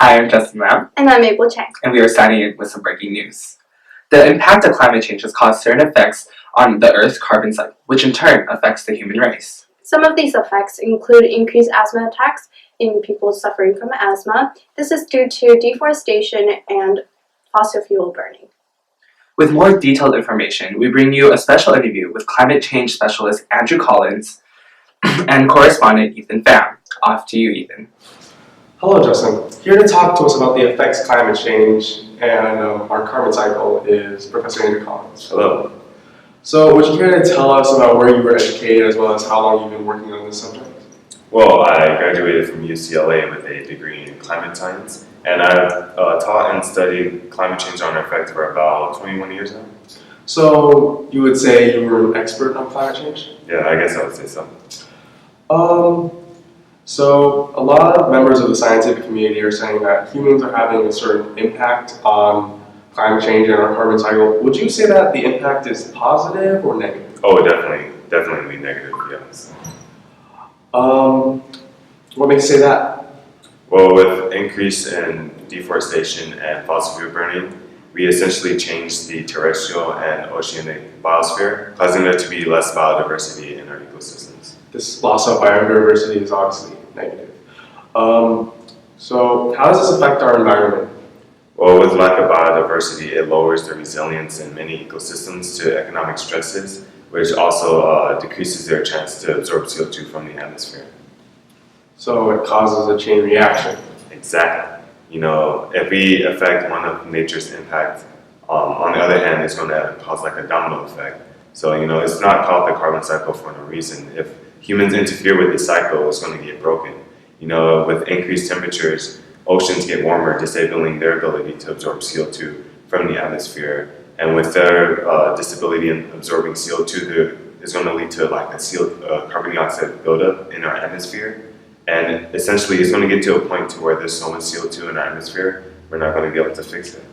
Hi, I'm Justin Lam. And I'm Mabel Chang. And we are signing in with some breaking news. The impact of climate change has caused certain effects on the Earth's carbon cycle, which in turn affects the human race. Some of these effects include increased asthma attacks in people suffering from asthma. This is due to deforestation and fossil fuel burning. With more detailed information, we bring you a special interview with climate change specialist Andrew Collins and correspondent Ethan Pham. Off to you, Ethan. Hello, Justin. Here to talk to us about the effects of climate change and our carbon cycle is Professor Andrew Collins. Hello. So, would you care to tell us about where you were educated as well as how long you've been working on this subject? Well, I graduated from UCLA with a degree in climate science, and I've taught and studied climate change on effect for about 21 years now. So, you would say you were an expert on climate change? Yeah, I guess I would say so. So a lot of members of the scientific community are saying that humans are having a certain impact on climate change and our carbon cycle. Would you say that the impact is positive or negative? Oh, definitely negative, yes. What makes you say that? Well, with increase in deforestation and fossil fuel burning, we essentially changed the terrestrial and oceanic biosphere, causing there to be less biodiversity in our ecosystems. This loss of biodiversity is obviously negative. So how does this affect our environment? Well, with lack of biodiversity, it lowers the resilience in many ecosystems to economic stresses, which also decreases their chance to absorb CO2 from the atmosphere. So it causes a chain reaction. Exactly. If we affect one of nature's impact, on the other hand, it's going to cause like a domino effect. So, it's not called the carbon cycle for no reason. If humans interfere with the cycle, it's going to get broken. With increased temperatures, oceans get warmer, disabling their ability to absorb CO2 from the atmosphere. And with their disability in absorbing CO2, there is going to lead to like a carbon dioxide buildup in our atmosphere. And essentially, it's going to get to a point to where there's so much CO2 in our atmosphere, we're not going to be able to fix it.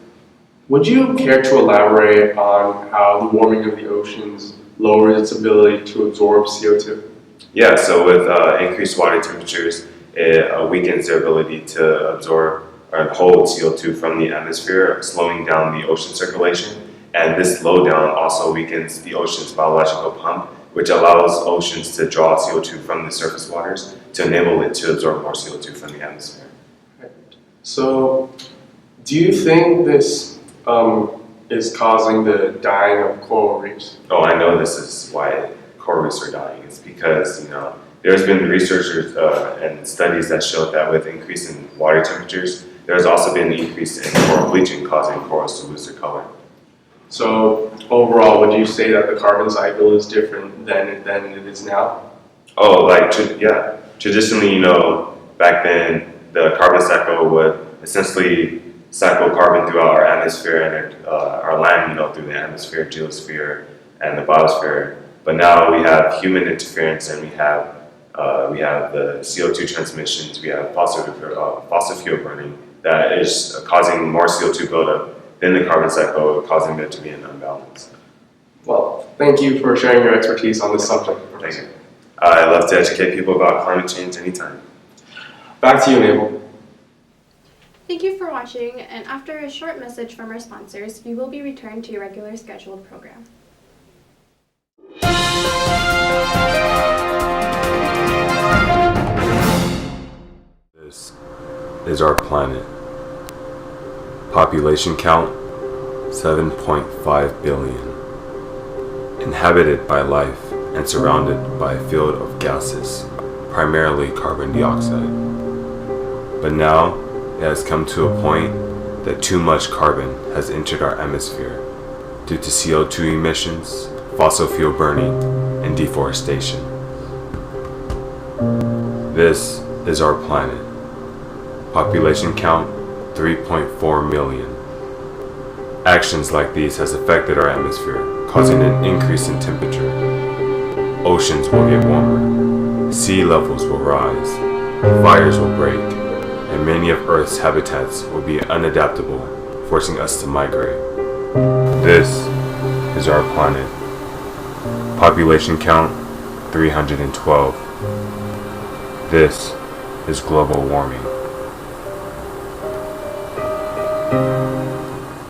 Would you care to elaborate on how the warming of the oceans lowers its ability to absorb CO2? Yeah, so with increased water temperatures, it weakens their ability to absorb or hold CO2 from the atmosphere, slowing down the ocean circulation. And this slowdown also weakens the ocean's biological pump, which allows oceans to draw CO2 from the surface waters to enable it to absorb more CO2 from the atmosphere. So, do you think this is causing the dying of coral reefs? Oh, I know this is why coral reefs are dying. It's because, there's been researchers and studies that show that with increase in water temperatures, there's also been an increase in coral bleaching, causing corals to lose their color. So, overall, would you say that the carbon cycle is different than it is now? Oh, traditionally, back then, the carbon cycle would essentially cycle carbon throughout our atmosphere and our land, through the atmosphere, geosphere, and the biosphere. But now we have human interference, and we have the CO2 transmissions. We have fossil fuel burning that is causing more CO2 buildup than the carbon cycle, causing there to be an imbalance. Well, thank you for sharing your expertise on this subject. Thank you. I love to educate people about climate change anytime. Back to you, Mabel. Thank you for watching, and after a short message from our sponsors, we will be returned to your regular scheduled program. This is our planet. Population count 7.5 billion. Inhabited by life and surrounded by a field of gases, primarily carbon dioxide. But now it has come to a point that too much carbon has entered our atmosphere due to CO2 emissions, fossil fuel burning, and deforestation. This is our planet. Population count 3.4 million. Actions like these has affected our atmosphere, causing an increase in temperature. Oceans will get warmer, sea levels will rise, fires will break, and many of Earth's habitats will be unadaptable, forcing us to migrate. This is our planet. Population count 312. This is global warming.